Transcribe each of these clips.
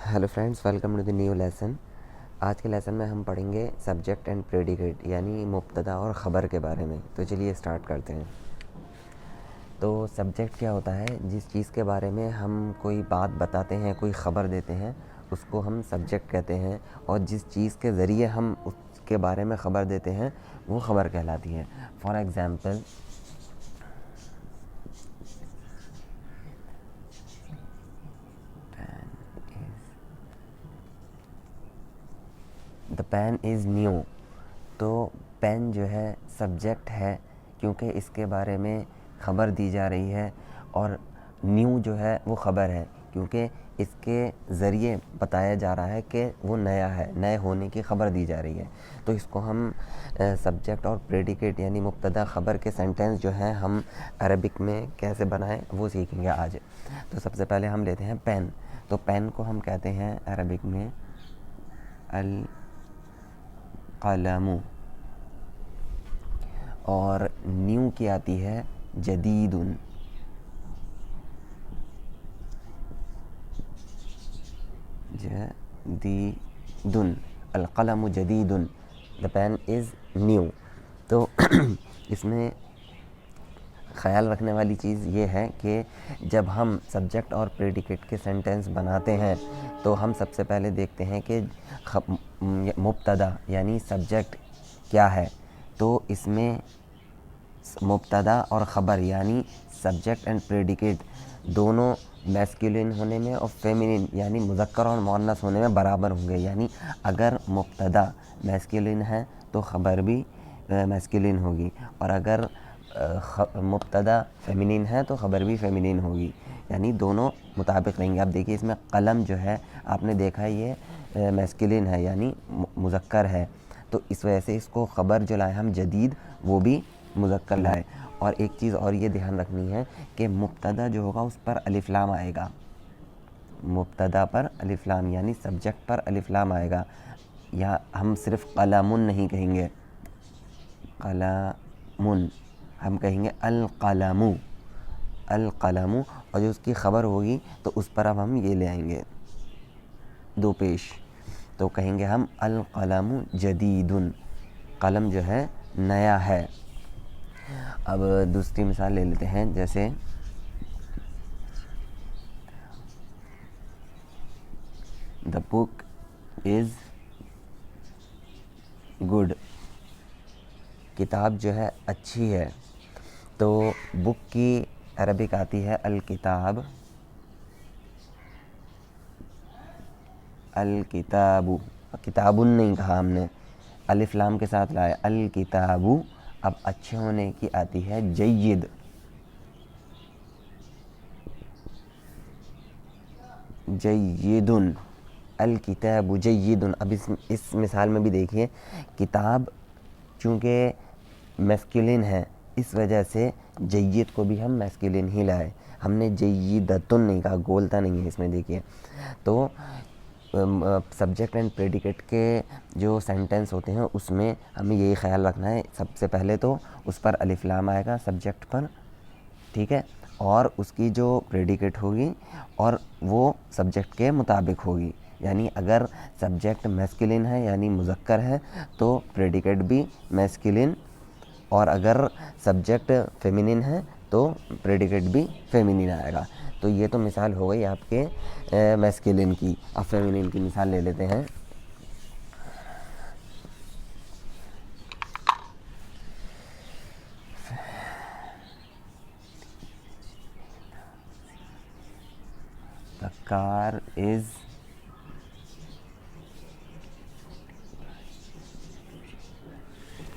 Hello friends, welcome to the new lesson. आज के lesson में हम पढ़ेंगे सब्जेक्ट एंड प्रेडिकेट यानी मुब्तदा और ख़बर के बारे में। तो चलिए स्टार्ट करते हैं। तो सब्जेक्ट क्या होता है? जिस चीज़ के बारे में हम कोई बात बताते हैं, कोई ख़बर देते हैं, उसको हम सब्जेक्ट कहते हैं। और जिस चीज़ के ज़रिए हम उसके बारे में ख़बर देते हैं वो ख़बर कहलाती है। For example, the pen is new. तो पेन जो है सब्जेक्ट है क्योंकि इसके बारे में ख़बर दी जा रही है, और न्यू जो है वो ख़बर है क्योंकि इसके ज़रिए बताया जा रहा है कि वो नया है, नए होने की ख़बर दी जा रही है। तो इसको हम सब्जेक्ट और प्रेडिकेट यानी मुब्तदा ख़बर के सेंटेंस जो हैं हम अरबिक में कैसे बनाएं वो सीखेंगे आज। तो सबसे पहले हम लेते हैं पेन। तो पेन को हम कहते हैं अरबिक में अल कलमु, और न्यू की आती है जदीदुन। जदीदुन, अल कलमु जदीदुन, द पेन इज़ न्यू। तो इसमें ख़याल रखने वाली चीज़ ये है कि जब हम सब्जेक्ट और प्रेडिकेट के सेंटेंस बनाते हैं तो हम सबसे पहले देखते हैं कि मुब्तदा यानी सब्जेक्ट क्या है। तो इसमें मुब्तदा और ख़बर यानी सब्जेक्ट एंड प्रेडिकेट दोनों मैस्कुलिन होने में और फेमिनिन यानी मुज़क्कर और मुअन्नस होने में बराबर होंगे। यानी अगर मुब्तदा मैस्कुलिन है तो ख़बर भी मैस्कुलिन होगी, और अगर मुब्तदा फेमिनिन है तो ख़बर भी फेमिनिन होगी, यानी दोनों मुताबिक रहेंगे। अब देखिए इसमें कलम जो है आपने देखा है ये मैस्कुलिन है यानी मुज़क्कर है, तो इस वजह से इसको ख़बर जो लाए हम जदीद वो भी मुज़क्कर लाए। और एक चीज़ और ये ध्यान रखनी है कि मुब्तदा जो होगा उस पर अलिफ लाम आएगा। मुब्तदा पर अलिफ लाम यानी सब्जेक्ट पर अलिफ लाम आएगा। या हम सिर्फ़ कलमुन नहीं कहेंगे, कलमुन, हम कहेंगे अल कलमु, अल कलमु। और जो उसकी ख़बर होगी तो उस पर अब हम ये ले आएंगे दो पेश, तो कहेंगे हम अल कलमु जदीदुन, कलम जो है नया है। अब दूसरी मिसाल ले लेते हैं, जैसे द बुक इज़ गुड, किताब जो है अच्छी है। तो बुक की अरबिक आती है अल किताब, अल किताबु, किताबुन नहीं कहा हमने, अलिफ लाम के साथ लाया अल किताबु। अब अच्छे होने की आती है जय्यद, जय्यदुन, अल किताबु जय्यदुन। अब इस मिसाल में भी देखिए किताब चूँकि मैस्कुलिन है इस वजह से जय्यद को भी हम मैस्कुलिन ही लाए, हमने जय्यदतुन नहीं कहा, गोलता नहीं है इसमें देखिए। तो सब्जेक्ट एंड प्रेडिकेट के जो सेंटेंस होते हैं उसमें हमें यही ख्याल रखना है, सबसे पहले तो उस पर अलिफ लाम आएगा सब्जेक्ट पर, ठीक है, और उसकी जो प्रेडिकेट होगी और वो सब्जेक्ट के मुताबिक होगी। यानी अगर सब्जेक्ट मैस्कुलिन है यानी मुज़क्कर है तो प्रेडिकेट भी मैस्कुलिन, और अगर सब्जेक्ट फेमिनिन है तो प्रेडिकेट भी फेमिनिन आएगा। तो ये तो मिसाल हो गई आपके मैस्कुलिन की। अब फेमिनिन की मिसाल ले लेते हैं। The car is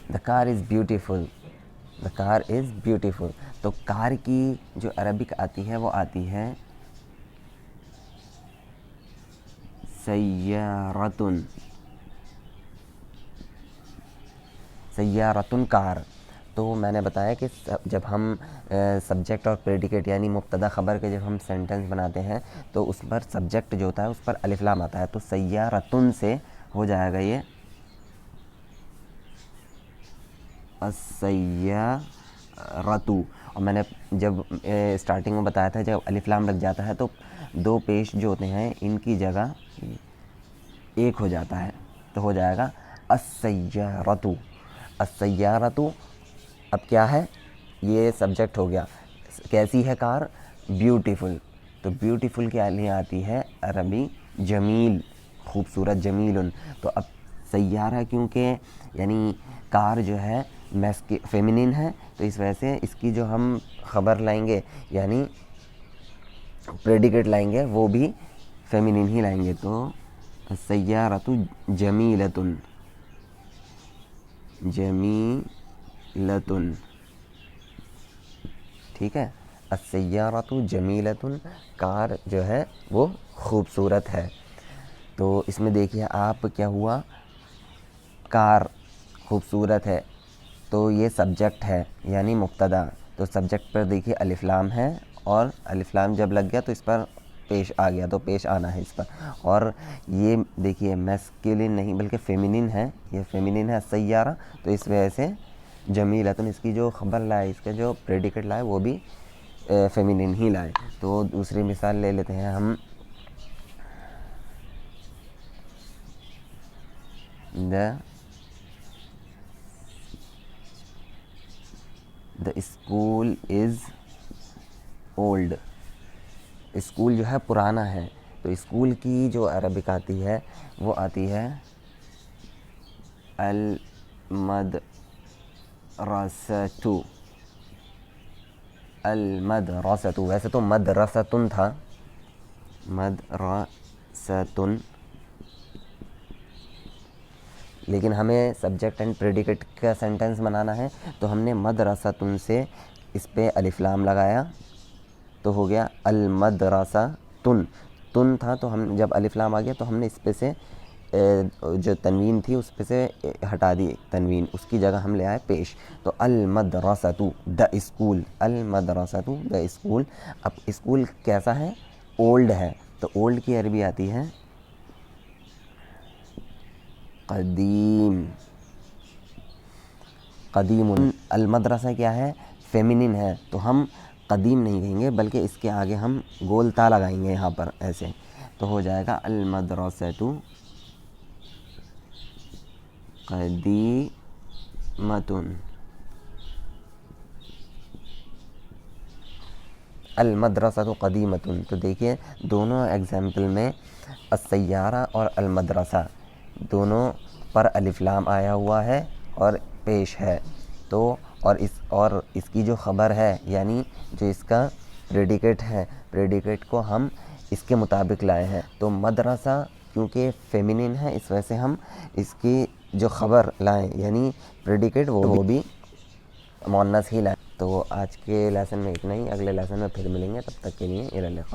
the car is beautiful, the car is beautiful. तो कार की जो अरबिक आती है वो आती है सय्यारतुन, सय्यारतुन कार। तो मैंने बताया कि जब हम सब्जेक्ट और प्रेडिकेट यानी मुब्तदा ख़बर के जब हम सेंटेंस बनाते हैं तो उस पर सब्जेक्ट जो होता है उस पर अलिफ लाम आता है, तो सय्यारतुन से हो जाएगा ये अस्सय्यारतु। اور میں نے جب اسٹارٹنگ میں بتایا تھا جب الف لام لگ جاتا ہے تو دو پیش جو ہوتے ہیں ان کی جگہ ایک ہو جاتا ہے، تو ہو جائے گا السیارۃ۔ السیارۃ اب کیا ہے، یہ سبجیکٹ ہو گیا، کیسی ہے کار، بیوٹیفل، تو بیوٹیفل کے لیے آتی ہے عربی جمیل، خوبصورت، جمیل۔ تو اب سیارہ کیونکہ یعنی کار جو ہے فیمینین ہے، تو اس وجہ سے اس کی جو ہم خبر لائیں گے یعنی پریڈیکیٹ لائیں گے وہ بھی فیمینین ہی لائیں گے، تو السیارۃ جمیلۃ، جمیلۃ، ٹھیک ہے، السیارۃ جمیلۃ، کار جو ہے وہ خوبصورت ہے۔ تو اس میں دیکھیے آپ کیا ہوا، کار خوبصورت ہے، تو یہ سبجیکٹ ہے یعنی مبتدا، تو سبجیکٹ پر دیکھیے الف لام ہے، اور الف لام جب لگ گیا تو اس پر پیش آ گیا، تو پیش آنا ہے اس پر، اور یہ دیکھیے میسکلن نہیں بلکہ فیمینین ہے، یہ فیمینین ہے السیارہ، تو اس وجہ سے جمیلۃ، اس کی جو خبر لائے، اس کا جو پریڈیکیٹ لائے وہ بھی فیمینین ہی لائے۔ تو دوسری مثال لے لیتے ہیں ہم، the school is old, school جو ہے پرانا ہے، تو اسکول کی جو عربک آتی ہے وہ آتی ہے المدرسۃ، المدرسۃ، ویسے تو مدرستن تھا، مدرستن، لیکن ہمیں سبجیکٹ اینڈ پریڈیکیٹ کا سینٹنس بنانا ہے، تو ہم نے مدرستن سے اس پہ الف لام لگایا تو ہو گیا المدرستن، تن تھا تو ہم جب الف لام آ گیا تو ہم نے اس پہ سے جو تنوین تھی اس پہ سے ہٹا دی تنوین، اس کی جگہ ہم لے آئے پیش، تو المدرسۃ، دا اسکول، المدرسۃ دا اسکول۔ اب اسکول کیسا ہے، اولڈ ہے، تو اولڈ کی عربی آتی ہے قدیم، قدیم۔ المدرسہ کیا ہے، فیمینین ہے، تو ہم قدیم نہیں کہیں گے بلکہ اس کے آگے ہم گول تا لگائیں گے یہاں پر ایسے، تو ہو جائے گا المدرسۃ قدیمۃ، المدرسۃ قدیمۃ۔ تو دیکھیے دونوں ایگزامپل میں السیارہ اور المدرسہ دونوں پر الف لام آیا ہوا ہے اور پیش ہے، تو اور اس کی جو خبر ہے یعنی جو اس کا پریڈیکیٹ ہے، پریڈیکیٹ کو ہم اس کے مطابق لائے ہیں، تو مدرسہ کیونکہ فیمینین ہے اس وجہ سے ہم اس کی جو خبر لائیں یعنی پریڈیکیٹ وہ بھی مؤنث ہی لائیں۔ تو آج کے لیسن میں اتنا ہی، اگلے لیسن میں پھر ملیں گے، تب تک کے لیے الی اللقاء۔